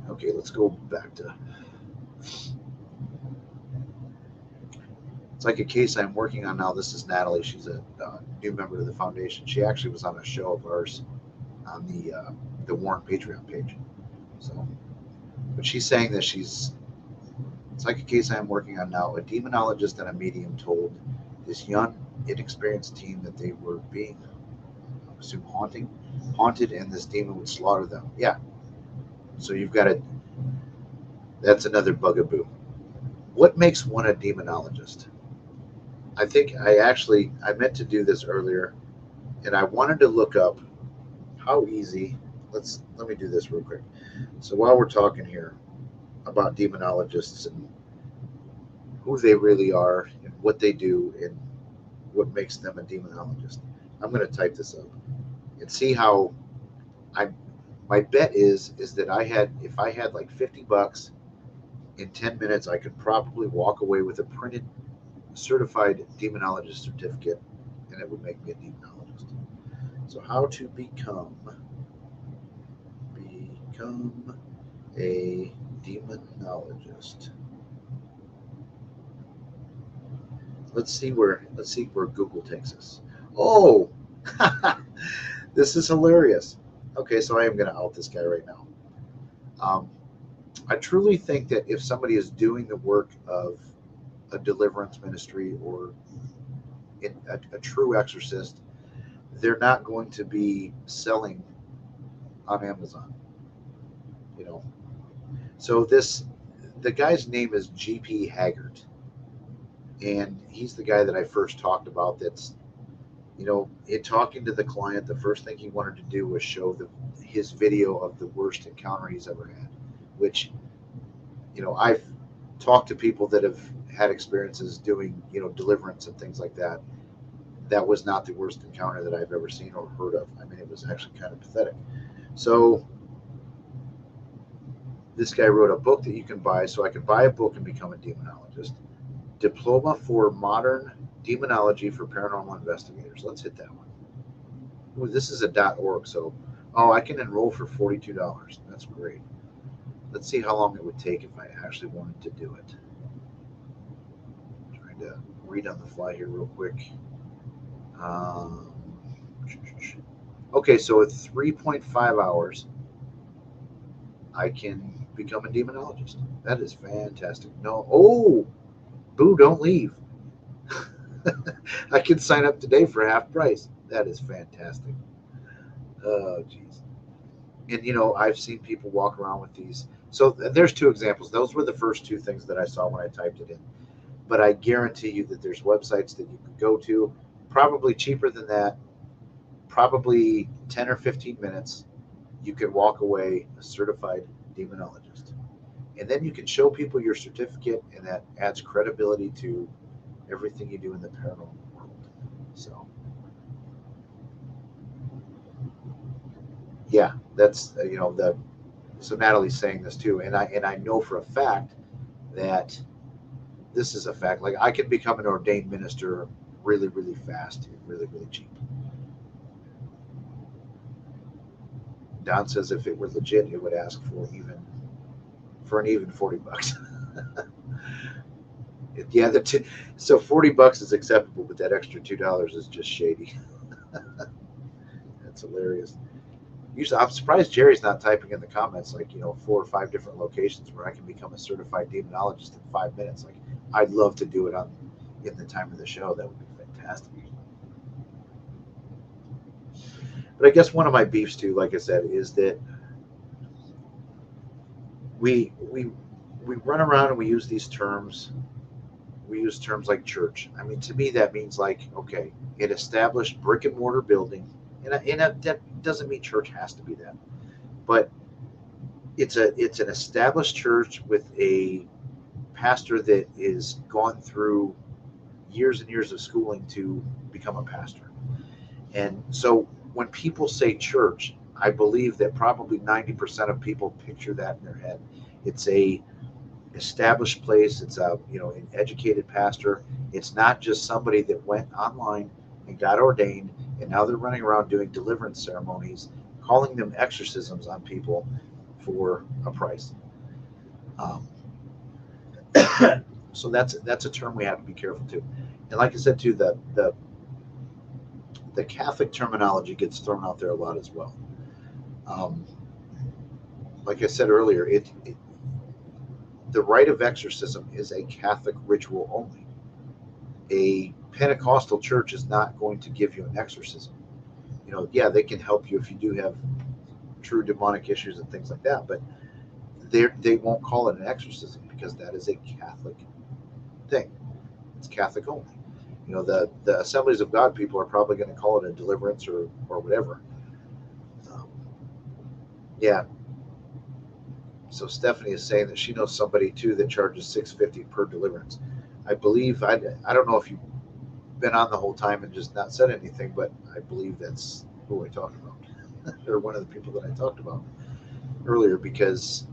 S1: okay, let's go back to, it's like a case I'm working on now. This is Natalie. She's a new member of the foundation. She actually was on a show of ours on the Warren Patreon page. So, but she's saying that it's like a case I'm working on now. A demonologist and a medium told this young, inexperienced teen that they were being, I assume, haunted, and this demon would slaughter them. Yeah. So that's another bugaboo. What makes one a demonologist? I think I meant to do this earlier, and I wanted to look up how easy. Let me do this real quick. So while we're talking here about demonologists and who they really are and what they do and what makes them a demonologist, I'm going to type this up and see how. My bet is that if I had like $50 in 10 minutes, I could probably walk away with a printed certified demonologist certificate, and it would make me a demonologist. So how to become a demonologist. Let's see where Google takes us. Oh, This is hilarious. Okay, so I am going to out this guy right now. Um, I truly think that if somebody is doing the work of a deliverance ministry or a true exorcist, they're not going to be selling on Amazon. You know, so the guy's name is GP Haggart, and he's the guy that I first talked about. That's in talking to the client, the first thing he wanted to do was show his video of the worst encounter he's ever had, which I've talked to people that have had experiences doing deliverance and things like that. That was not the worst encounter that I've ever seen or heard of. I mean, it was actually kind of pathetic. So this guy wrote a book that you can buy. So I can buy a book and become a demonologist. Diploma for Modern Demonology for Paranormal Investigators. Let's hit that one. Ooh, this is a .org, so I can enroll for $42. That's great. Let's see how long it would take if I actually wanted to do it. I'm trying to read on the fly here real quick. Okay, so at 3.5 hours, I can become a demonologist. That is fantastic. No, boo, don't leave. I can sign up today for half price. That is fantastic. Oh, geez. And I've seen people walk around with these. So there's two examples. Those were the first two things that I saw when I typed it in. But I guarantee you that there's websites that you could go to, probably cheaper than that, probably 10 or 15 minutes. You could walk away a certified demonologist. And then you can show people your certificate, and that adds credibility to everything you do in the paranormal world. So, yeah, that's so Natalie's saying this too, and I know for a fact that this is a fact. Like, I can become an ordained minister really, really fast and really, really cheap. Don says if it were legit, it would ask for an even $40. Yeah, so $40 is acceptable, but that extra $2 is just shady. That's hilarious. Usually, I'm surprised Jerry's not typing in the comments like 4 or 5 different locations where I can become a certified demonologist in 5 minutes. Like, I'd love to do it in the time of the show. That would be fantastic. But I guess one of my beefs too, like I said, is that we run around and we use these terms. We use terms like church. I mean, to me, that means like, okay, an established brick and mortar building, and that doesn't mean church has to be that, but it's an established church with a pastor that is gone through years and years of schooling to become a pastor. And so when people say church, I believe that probably 90% of people picture that in their head. It's a established place. It's an educated pastor. It's not just somebody that went online and got ordained and now they're running around doing deliverance ceremonies, calling them exorcisms on people for a price. Um, so that's a term we have to be careful too. And like I said too, the Catholic terminology gets thrown out there a lot as well. Um, like I said earlier, the rite of exorcism is a Catholic ritual only. A Pentecostal church is not going to give you an exorcism. Yeah, they can help you if you do have true demonic issues and things like that, but they won't call it an exorcism because that is a Catholic thing. It's Catholic only. The Assemblies of God people are probably going to call it a deliverance or whatever. Um, yeah. So Stephanie is saying that she knows somebody too that charges $650 per deliverance. I believe I don't know if you've been on the whole time and just not said anything, but I believe that's who I talked about, or one of the people that I talked about earlier, because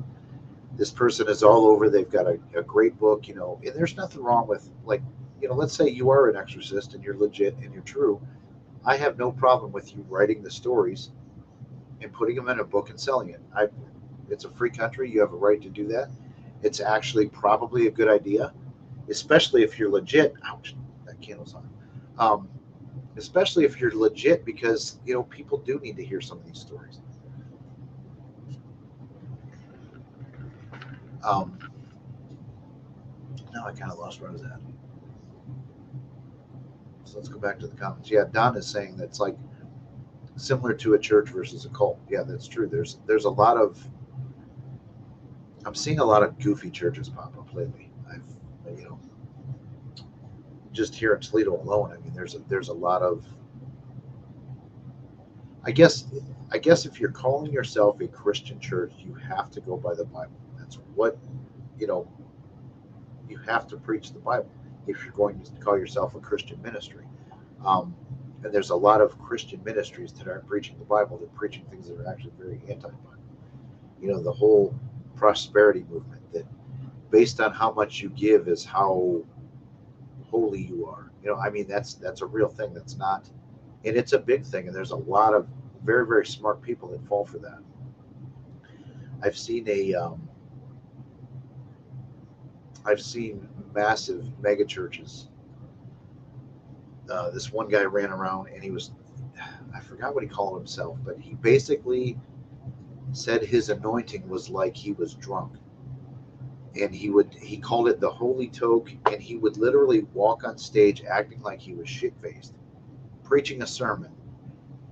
S1: this person is all over. They've got a great book, and there's nothing wrong with, like, let's say you are an exorcist and you're legit and you're true. I have no problem with you writing the stories and putting them in a book and selling it. It's a free country. You have a right to do that. It's actually probably a good idea, especially if you're legit. Ouch, that candle's on. especially if you're legit, because people do need to hear some of these stories. Um, Now I kind of lost where I was at. So let's go back to the comments. Yeah, Don is saying that's like similar to a church versus a cult. Yeah, that's true. There's a lot of I'm seeing a lot of goofy churches pop up lately. I've just here in Toledo alone. I mean, there's a lot of I guess I guess if you're calling yourself a Christian church, you have to go by the Bible. That's what you know. You have to preach the Bible if you're going to call yourself a Christian ministry. Um, and there's a lot of Christian ministries that aren't preaching the Bible; they're preaching things that are actually very anti-Bible. The whole prosperity movement that based on how much you give is how holy you are. I mean, that's a real thing. That's not, and it's a big thing. And there's a lot of very very smart people that fall for that. I've seen I've seen massive mega churches. This one guy ran around and I forgot what he called himself, but he basically said his anointing was like he was drunk. And he called it the holy toke, and he would literally walk on stage acting like he was shit faced, preaching a sermon.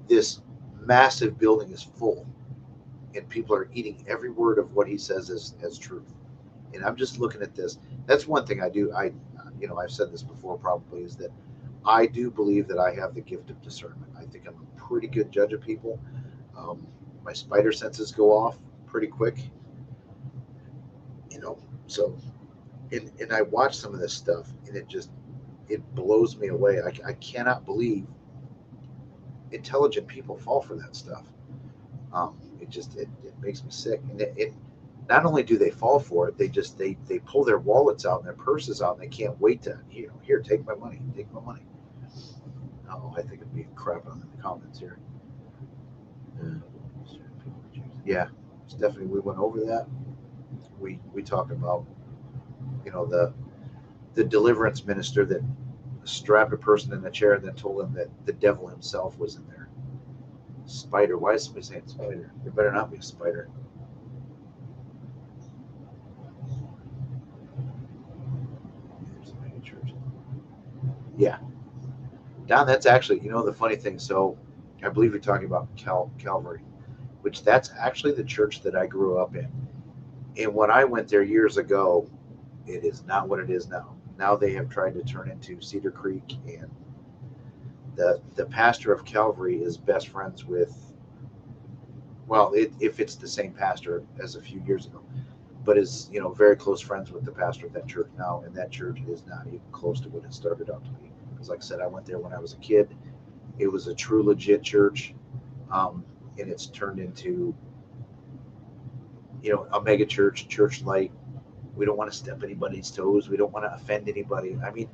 S1: This massive building is full, and people are eating every word of what he says as truth. And I'm just looking at this. That's one thing I do. I've said this before probably, is that I do believe that I have the gift of discernment. I think I'm a pretty good judge of people. Um, my spider senses go off pretty quick, you know. So, and I watch some of this stuff, and it blows me away. I cannot believe intelligent people fall for that stuff. It makes me sick. And it not only do they fall for it, they pull their wallets out and their purses out, and they can't wait to here, take my money, take my money. Oh, I think I'm being crap on the comments here. Yeah, Stephanie, we went over that. We talked about the deliverance minister that strapped a person in a chair and then told him that the devil himself was in there. Spider. Why is somebody saying spider? There better not be a spider. Yeah, Don. That's actually the funny thing. So, I believe you're talking about Calvary, which that's actually the church that I grew up in. And when I went there years ago, it is not what it is now. Now they have tried to turn into Cedar Creek, and the pastor of Calvary is best friends with, well, if it's the same pastor as a few years ago, but is very close friends with the pastor of that church now, and that church is not even close to what it started out to be. Because, like I said, I went there when I was a kid. It was a true legit church, and it's turned into a mega church, church light. We don't want to step anybody's toes. We don't want to offend anybody. I mean,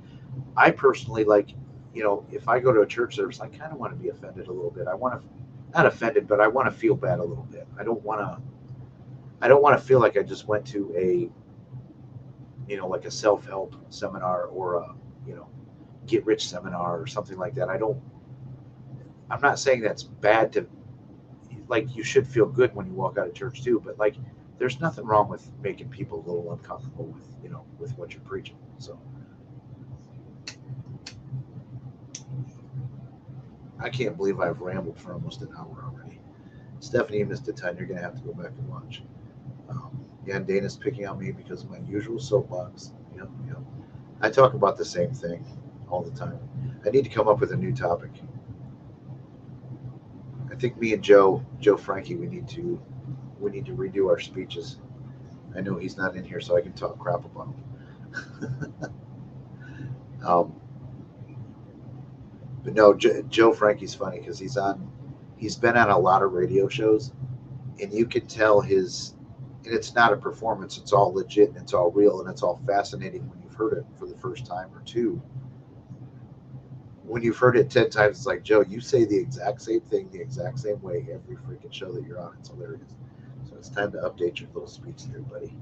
S1: I personally like, if I go to a church service, I kind of want to be offended a little bit. I want to, not offended, but I want to feel bad a little bit. I don't want to feel like I just went to like a self-help seminar, or a, you know, get rich seminar or something like that. I'm not saying that's bad to, like, you should feel good when you walk out of church too, but like, there's nothing wrong with making people a little uncomfortable with, with what you're preaching. So I can't believe I've rambled for almost an hour already. Stephanie, you missed a ton. You're going to have to go back and watch. Yeah, and Dana's picking on me because of my usual soapbox. Yep. I talk about the same thing all the time. I need to come up with a new topic. I think me and Joe Frankie, we need to redo our speeches. I know he's not in here, so I can talk crap about him. um, but no, Joe Frankie's funny because he's been on a lot of radio shows, and you can tell and it's not a performance. It's all legit, and it's all real, and it's all fascinating when you've heard it for the first time or two. When you've heard it 10 times, it's like, Joe, you say the exact same thing the exact same way every freaking show that you're on. It's hilarious. So it's time to update your little speech there, buddy.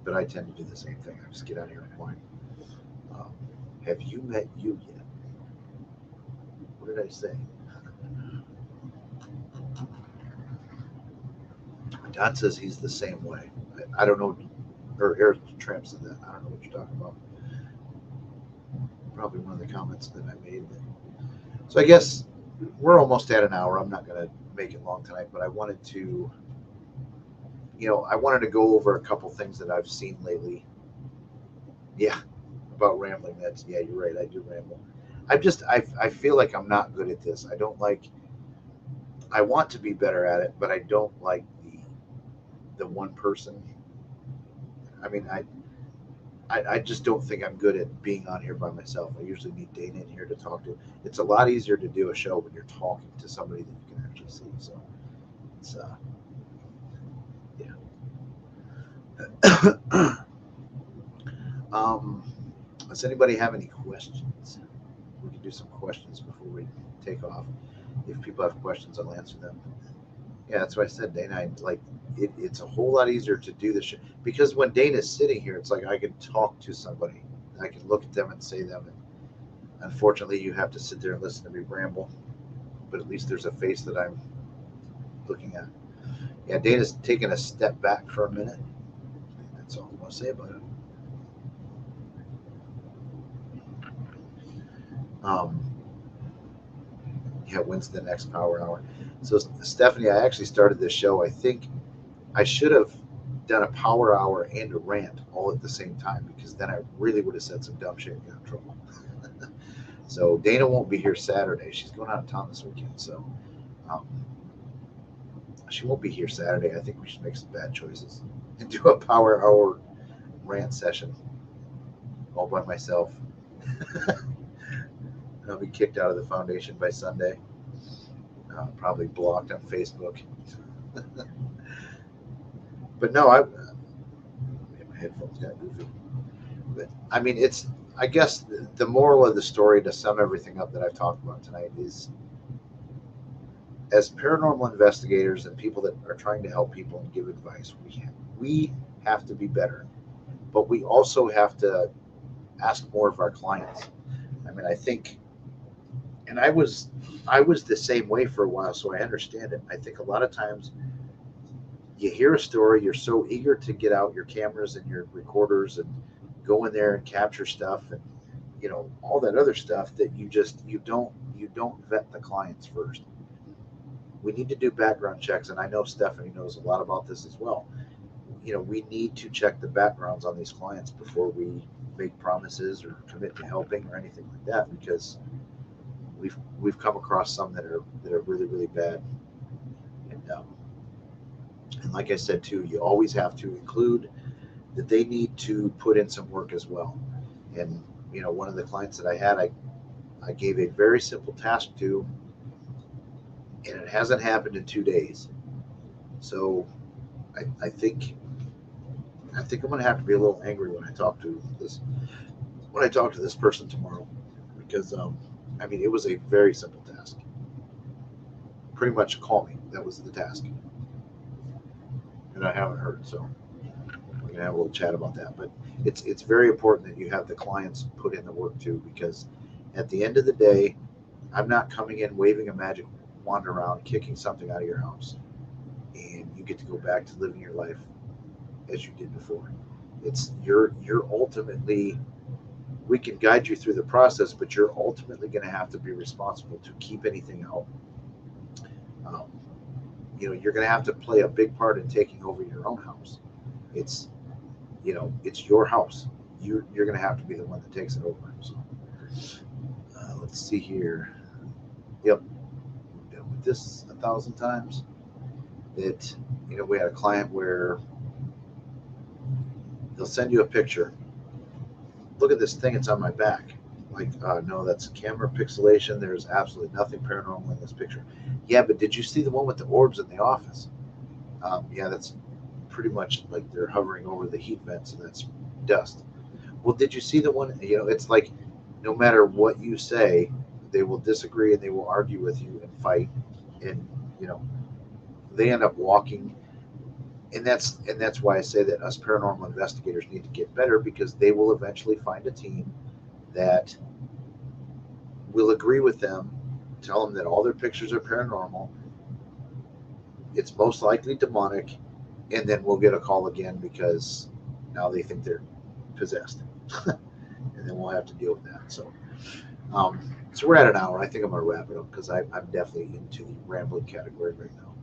S1: But I tend to do the same thing. I just get out here and whine. Um, have you met you yet? What did I say? Don says he's the same way. I don't know, or Eric Tramp said that. I don't know what you're talking about. Probably one of the comments that I made. So I guess we're almost at an hour. I'm not going to make it long tonight, but I wanted to, I wanted to go over a couple things that I've seen lately. Yeah, about rambling. Yeah, you're right. I do ramble. I feel like I'm not good at this. I want to be better at it, but I don't like the one person. I mean, I just don't think I'm good at being on here by myself. I usually need Dana in here to talk to. It's a lot easier to do a show when you're talking to somebody that you can actually see. So it's yeah. Does anybody have any questions? We can do some questions before we take off. If people have questions, I'll answer them. Yeah, that's what I said, Dana. It's a whole lot easier to do this show because when Dana's sitting here, it's like I can talk to somebody. I can look at them and say them. And unfortunately, you have to sit there and listen to me ramble. But at least there's a face that I'm looking at. Yeah, Dana's taking a step back for a minute. That's all I want to say about it. Yeah, when's the next Power Hour? So, Stephanie, I actually started this show. I think I should have done a Power Hour and a rant all at the same time because then I really would have said some dumb shit and got in trouble. So Dana won't be here Saturday. She's going out of town this weekend. So um, she won't be here Saturday. I think we should make some bad choices and do a Power Hour rant session all by myself. I'll be kicked out of the foundation by Sunday. Probably blocked on Facebook. But no, my headphones got goofy. But I mean, I guess the moral of the story to sum everything up that I've talked about tonight is as paranormal investigators and people that are trying to help people and give advice, we have to be better, but we also have to ask more of our clients. I mean, I think, and I was the same way for a while, so I understand it. I think a lot of times you hear a story, you're so eager to get out your cameras and your recorders and go in there and capture stuff and all that other stuff that you don't vet the clients first. We need to do background checks, and I know Stephanie knows a lot about this as well. We need to check the backgrounds on these clients before we make promises or commit to helping or anything like that, because we've come across some that are really, really bad. And like I said too, you always have to include that they need to put in some work as well. And one of the clients that I had, I gave a very simple task to, and it hasn't happened in 2 days. So I think I'm going to have to be a little angry when I talk to this person tomorrow, because I mean, it was a very simple task. Pretty much call me. That was the task. And I haven't heard, so we're gonna have a little chat about that. But it's very important that you have the clients put in the work too, because at the end of the day, I'm not coming in waving a magic wand around, kicking something out of your house, and you get to go back to living your life as you did before. It's you're ultimately, we can guide you through the process, but you're ultimately going to have to be responsible to keep anything out. You're going to have to play a big part in taking over your own house. It's it's your house. You're going to have to be the one that takes it over. So let's see here. Yep, dealt with this 1,000 times. That we had a client where they'll send you a picture. Look at this thing, it's on my back. Like, no, that's camera pixelation. There's absolutely nothing paranormal in this picture. Yeah, but did you see the one with the orbs in the office? Yeah, that's pretty much like they're hovering over the heat vents, and that's dust. Well, did you see the one? It's like no matter what you say, they will disagree and they will argue with you and fight, and they end up walking. And that's why I say that us paranormal investigators need to get better, because they will eventually find a team that will agree with them tell them that all their pictures are paranormal. It's most likely demonic, and then we'll get a call again because now they think they're possessed, and then we'll have to deal with that. So we're at an hour. I think I'm gonna wrap it up because I'm definitely into the rambling category right now.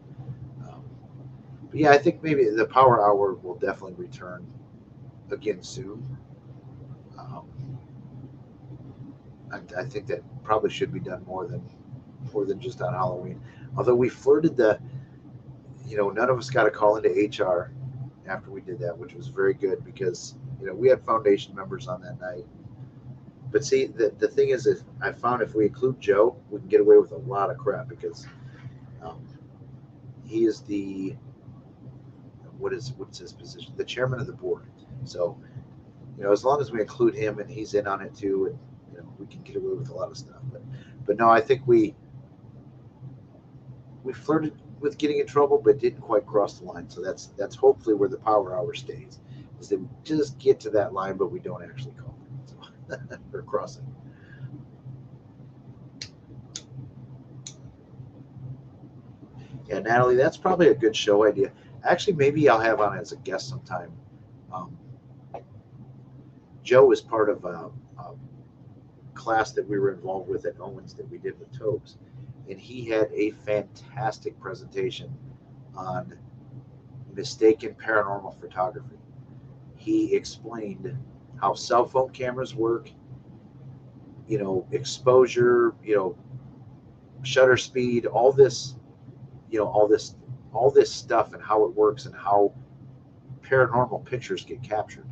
S1: But yeah, I think maybe the Power Hour will definitely return again soon. Um, I think that probably should be done more than just on Halloween. Although we flirted none of us got a call into HR after we did that, which was very good because we had foundation members on that night. But see, the thing is, if I found if we include Joe, we can get away with a lot of crap because um, he is the what's his position? The chairman of the board. So as long as we include him and he's in on it too, and we can get away with a lot of stuff. But no, I think we flirted with getting in trouble, but didn't quite cross the line. So that's hopefully where the Power Hour stays, is that we just get to that line, but we don't actually call it. So, or cross it. Yeah, Natalie, that's probably a good show idea. Actually, maybe I'll have on as a guest sometime. Um, Joe is part of a class that we were involved with at Owens that we did with Tobes, and he had a fantastic presentation on mistaken paranormal photography. He explained how cell phone cameras work, exposure, shutter speed, all this stuff and how it works and how paranormal pictures get captured.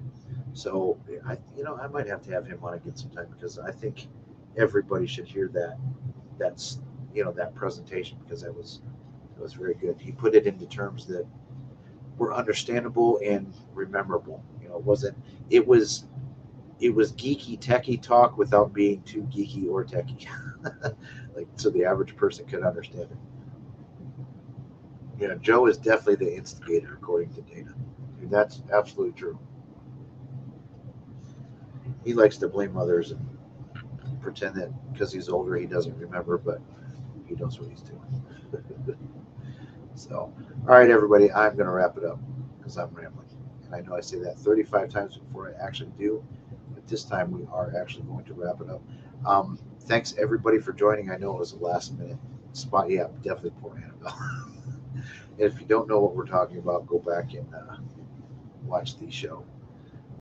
S1: So I might have to have him on again sometime because I think everybody should hear that presentation because it was very good. He put it into terms that were understandable and rememberable. It was geeky techie talk without being too geeky or techie, like so the average person could understand it. Joe is definitely the instigator according to Dana. And that's absolutely true. He likes to blame others and pretend that because he's older he doesn't remember, but he knows what he's doing. So, all right, everybody, I'm going to wrap it up because I'm rambling. And I know I say that 35 times before I actually do, but this time we are actually going to wrap it up. Thanks, everybody, for joining. I know it was a last minute spot. Yeah, definitely poor Annabelle. And if you don't know what we're talking about, go back and watch the show.